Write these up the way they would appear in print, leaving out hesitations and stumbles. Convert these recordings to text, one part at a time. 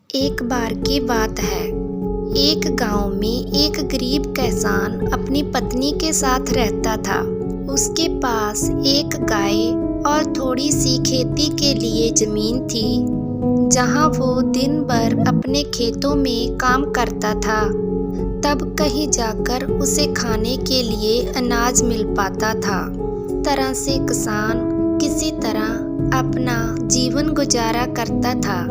एक बार की बात है। एक गांव में एक गरीब किसान अपनी पत्नी के साथ रहता था। उसके पास एक गाय और थोड़ी सी खेती के लिए जमीन थी, जहां वो दिन भर अपने खेतों में काम करता था। तब कहीं जाकर उसे खाने के लिए अनाज मिल पाता था। तरह से किसान किसी तरह अपना जीवन गुजारा करता था,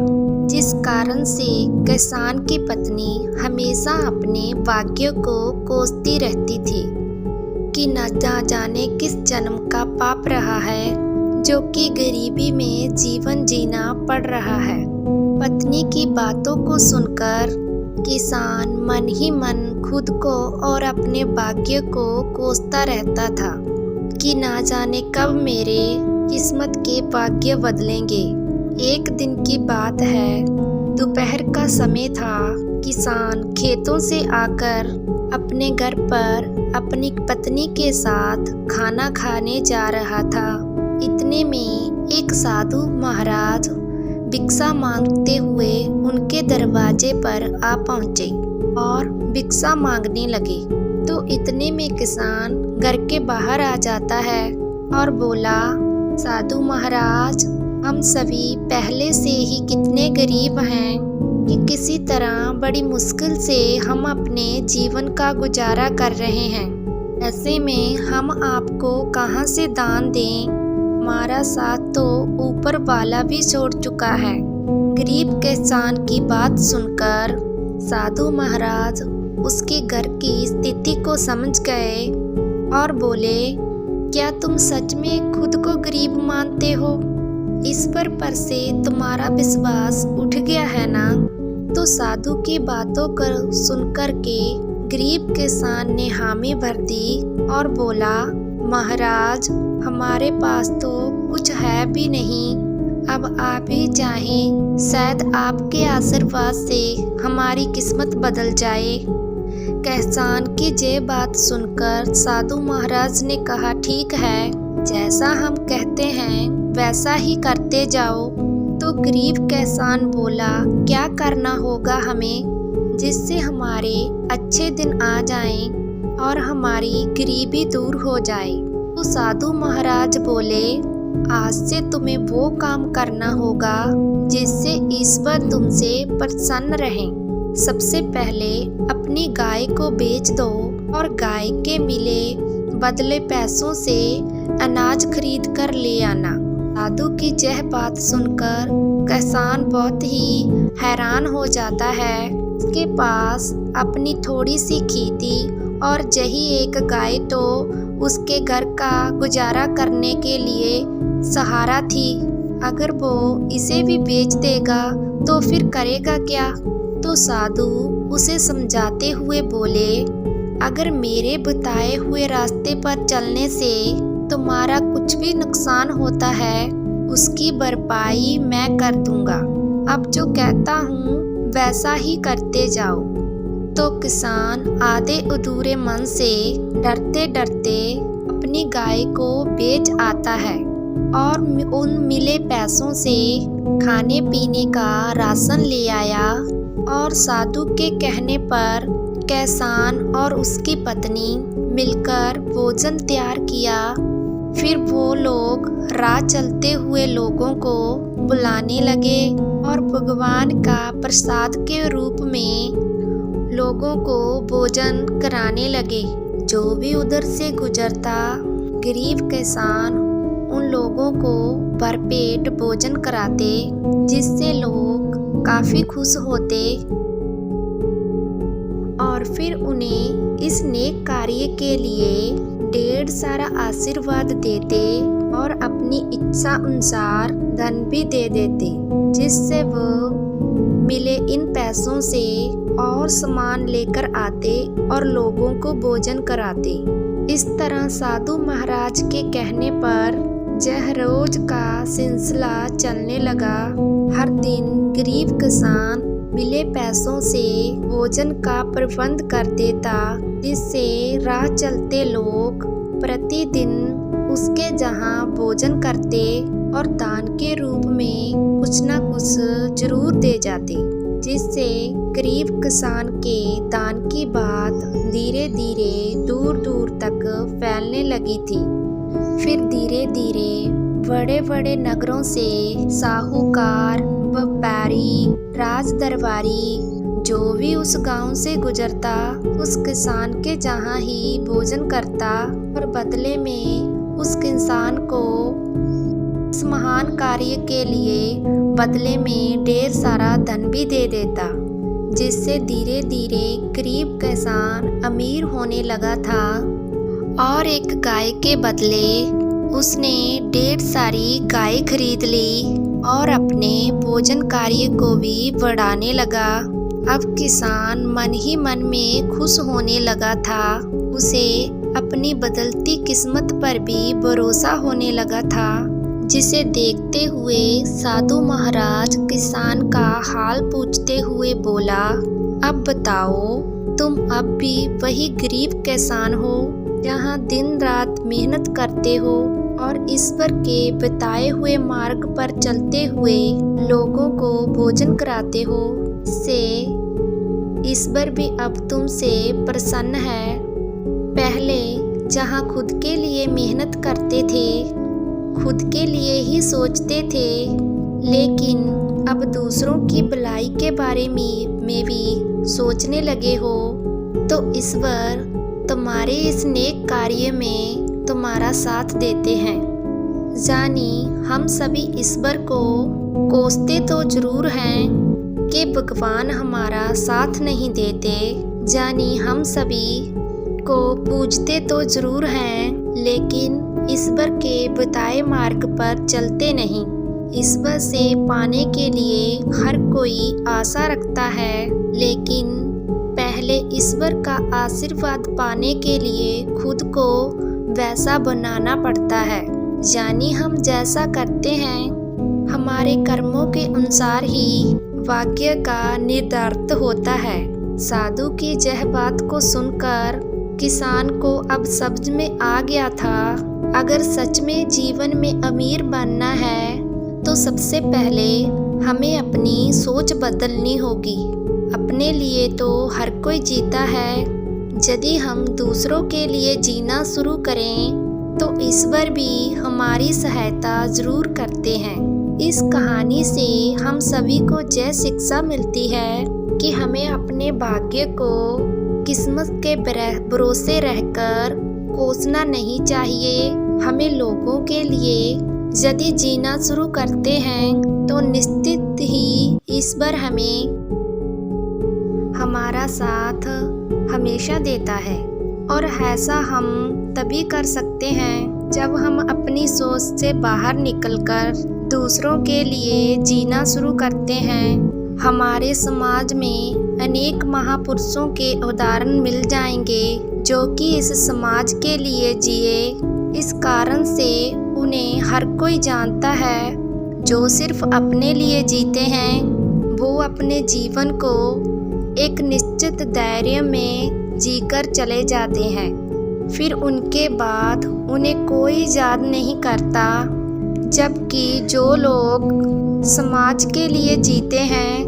जिस कारण से किसान की पत्नी हमेशा अपने भाग्य को कोसती रहती थी कि न जाने किस जन्म का पाप रहा है जो कि गरीबी में जीवन जीना पड़ रहा है। पत्नी की बातों को सुनकर किसान मन ही मन खुद को और अपने भाग्य को कोसता रहता था कि ना जाने कब मेरे किस्मत के भाग्य बदलेंगे। एक दिन की बात है, दोपहर का समय था। किसान खेतों से आकर अपने घर पर अपनी पत्नी के साथ खाना खाने जा रहा था। इतने में एक साधु महाराज भिक्षा मांगते हुए उनके दरवाजे पर आ पहुंचे और भिक्षा मांगने लगे। तो इतने में किसान घर के बाहर आ जाता है और बोला, साधु महाराज, हम सभी पहले से ही कितने गरीब हैं कि किसी तरह बड़ी मुश्किल से हम अपने जीवन का गुजारा कर रहे हैं। ऐसे में हम आपको कहां से दान दें? हमारा साथ तो ऊपर वाला भी छोड़ चुका है। गरीब किसान की बात सुनकर साधु महाराज उसके घर की स्थिति को समझ गए और बोले, क्या तुम सच में खुद को गरीब मानते हो? इस पर से तुम्हारा विश्वास उठ गया है ना? तो साधु की बातों को सुनकर के गरीब किसान ने हामी भर दी और बोला, महाराज, हमारे पास तो कुछ है भी नहीं। अब आप ही चाहें, शायद आपके आशीर्वाद से हमारी किस्मत बदल जाए। किसान की ये बात सुनकर साधु महाराज ने कहा, ठीक है, जैसा हम कहते हैं वैसा ही करते जाओ। तो गरीब किसान बोला, क्या करना होगा हमें जिससे हमारे अच्छे दिन आ जाएं और हमारी गरीबी दूर हो जाए? तो साधु महाराज बोले, आज से तुम्हें वो काम करना होगा जिससे ईश्वर तुमसे प्रसन्न रहें। सबसे पहले अपनी गाय को बेच दो और गाय के मिले बदले पैसों से अनाज खरीद कर ले आना। साधु की यह बात सुनकर किसान बहुत ही हैरान हो जाता है। उसके पास अपनी थोड़ी सी खेती और यही एक गाय तो उसके घर का गुजारा करने के लिए सहारा थी। अगर वो इसे भी बेच देगा तो फिर करेगा क्या? तो साधु उसे समझाते हुए बोले, अगर मेरे बताए हुए रास्ते पर चलने से तुम्हारा कुछ भी नुकसान होता है, उसकी भरपाई मैं कर दूंगा। अब जो कहता हूँ वैसा ही करते जाओ। तो किसान आधे अधूरे मन से डरते डरते अपनी गाय को बेच आता है और उन मिले पैसों से खाने पीने का राशन ले आया। और साधु के कहने पर किसान और उसकी पत्नी मिलकर भोजन तैयार किया। फिर वो लोग राह चलते हुए लोगों को बुलाने लगे और भगवान का प्रसाद के रूप में लोगों को भोजन कराने लगे। जो भी उधर से गुजरता, गरीब किसान उन लोगों को भरपेट भोजन कराते, जिससे लोग काफी खुश होते और फिर उन्हें इस नेक कार्य के लिए ढेर सारा आशीर्वाद देते और अपनी इच्छा अनुसार धन भी दे देते, जिससे वो मिले इन पैसों से और सामान लेकर आते और लोगों को भोजन कराते। इस तरह साधु महाराज के कहने पर यह रोज का सिलसिला चलने लगा। हर दिन गरीब किसान मिले पैसों से भोजन का प्रबंध कर देता, जिससे राह चलते लोग प्रतिदिन उसके जहां भोजन करते और दान के रूप में कुछ न कुछ जरूर दे जाते, जिससे गरीब किसान के दान की बात धीरे धीरे दूर दूर तक फैलने लगी थी। फिर धीरे धीरे बड़े बड़े नगरों से साहूकार, व्यापारी, राज दरबारी जो भी उस गांव से गुजरता उस किसान के जहां ही भोजन करता और बदले में उस किसान को इस महान कार्य के लिए बदले में ढेर सारा धन भी दे देता, जिससे धीरे धीरे गरीब किसान अमीर होने लगा था। और एक गाय के बदले उसने ढेर सारी गाय खरीद ली और अपने भोजन कार्य को भी बढ़ाने लगा। अब किसान मन ही मन में खुश होने लगा था। उसे अपनी बदलती किस्मत पर भी भरोसा होने लगा था, जिसे देखते हुए साधु महाराज किसान का हाल पूछते हुए बोला, अब बताओ, तुम अब भी वही गरीब किसान हो जहाँ दिन रात मेहनत करते हो और ईश्वर के बताए हुए मार्ग पर चलते हुए लोगों को भोजन कराते हो। इससे ईश्वर भी अब तुमसे प्रसन्न है। पहले जहाँ खुद के लिए मेहनत करते थे, खुद के लिए ही सोचते थे, लेकिन अब दूसरों की भलाई के बारे में भी सोचने लगे हो, तो ईश्वर तुम्हारे इस नेक कार्य में तुम्हारा साथ देते हैं। जानी हम सभी ईश्वर को कोसते तो जरूर हैं कि भगवान हमारा साथ नहीं देते, जानी हम सभी को पूजते तो जरूर हैं, लेकिन ईश्वर के बताए मार्ग पर चलते नहीं। ईश्वर से पाने के लिए हर कोई आशा रखता है, लेकिन पहले ईश्वर का आशीर्वाद पाने के लिए खुद को वैसा बनाना पड़ता है। यानी हम जैसा करते हैं, हमारे कर्मों के अनुसार ही भाग्य का निर्धारित होता है। साधु की यह बात को सुनकर किसान को अब समझ में आ गया था, अगर सच में जीवन में अमीर बनना है तो सबसे पहले हमें अपनी सोच बदलनी होगी। अपने लिए तो हर कोई जीता है, यदि हम दूसरों के लिए जीना शुरू करें तो ईश्वर भी हमारी सहायता जरूर करते हैं। इस कहानी से हम सभी को यह शिक्षा मिलती है कि हमें अपने भाग्य को किस्मत के भरोसे रहकर कोसना नहीं चाहिए। हमें लोगों के लिए यदि जीना शुरू करते हैं तो निश्चित ही ईश्वर हमें हमारा साथ हमेशा देता है। और ऐसा हम तभी कर सकते हैं जब हम अपनी सोच से बाहर निकलकर दूसरों के लिए जीना शुरू करते हैं। हमारे समाज में अनेक महापुरुषों के उदाहरण मिल जाएंगे जो कि इस समाज के लिए जिए। इस कारण से उन्हें हर कोई जानता है। जो सिर्फ अपने लिए जीते हैं वो अपने जीवन को एक निश्चित दायरे में जीकर चले जाते हैं। फिर उनके बाद उन्हें कोई याद नहीं करता। जबकि जो लोग समाज के लिए जीते हैं,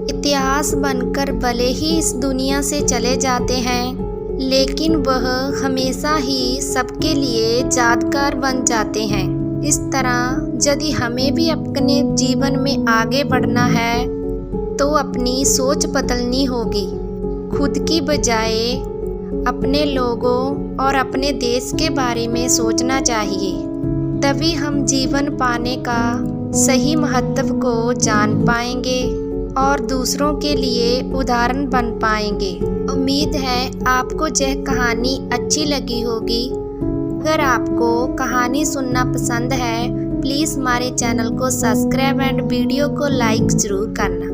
इतिहास बनकर भले ही इस दुनिया से चले जाते हैं, लेकिन वह हमेशा ही सबके लिए यादगार बन जाते हैं। इस तरह यदि हमें भी अपने जीवन में आगे बढ़ना है तो अपनी सोच बदलनी होगी। खुद की बजाय अपने लोगों और अपने देश के बारे में सोचना चाहिए। तभी हम जीवन पाने का सही महत्व को जान पाएंगे और दूसरों के लिए उदाहरण बन पाएंगे। उम्मीद है आपको यह कहानी अच्छी लगी होगी। अगर आपको कहानी सुनना पसंद है, प्लीज़ हमारे चैनल को सब्सक्राइब एंड वीडियो को लाइक ज़रूर करना।